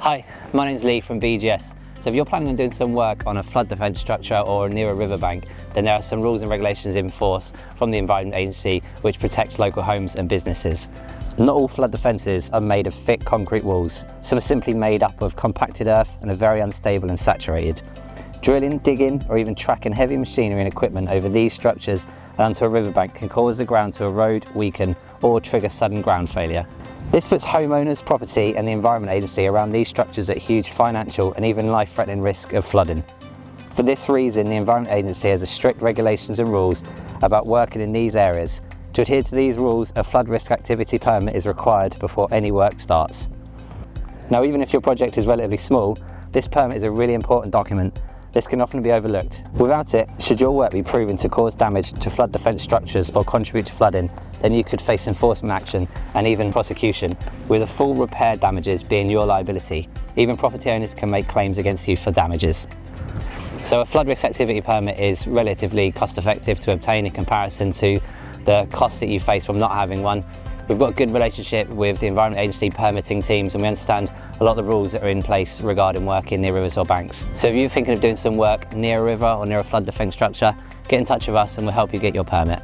Hi, my name's Lee from BGS. So if you're planning on doing some work on a flood defence structure or near a riverbank, then there are some rules and regulations in force from the Environment Agency which protect local homes and businesses. Not all flood defences are made of thick concrete walls. Some are simply made up of compacted earth and are very unstable and saturated. Drilling, digging or even tracking heavy machinery and equipment over these structures and onto a riverbank can cause the ground to erode, weaken or trigger sudden ground failure. This puts homeowners, property and the Environment Agency around these structures at huge financial and even life-threatening risk of flooding. For this reason, the Environment Agency has strict regulations and rules about working in these areas. To adhere to these rules, a flood risk activity permit is required before any work starts. Now, even if your project is relatively small, this permit is a really important document. This can often be overlooked. Without it, should your work be proven to cause damage to flood defence structures or contribute to flooding, then you could face enforcement action and even prosecution, with the full repair damages being your liability. Even property owners can make claims against you for damages. So a flood risk activity permit is relatively cost effective to obtain in comparison to the costs that you face from not having one. We've got a good relationship with the Environment Agency permitting teams and we understand a lot of the rules that are in place regarding working near rivers or banks. So if you're thinking of doing some work near a river or near a flood defence structure, get in touch with us and we'll help you get your permit.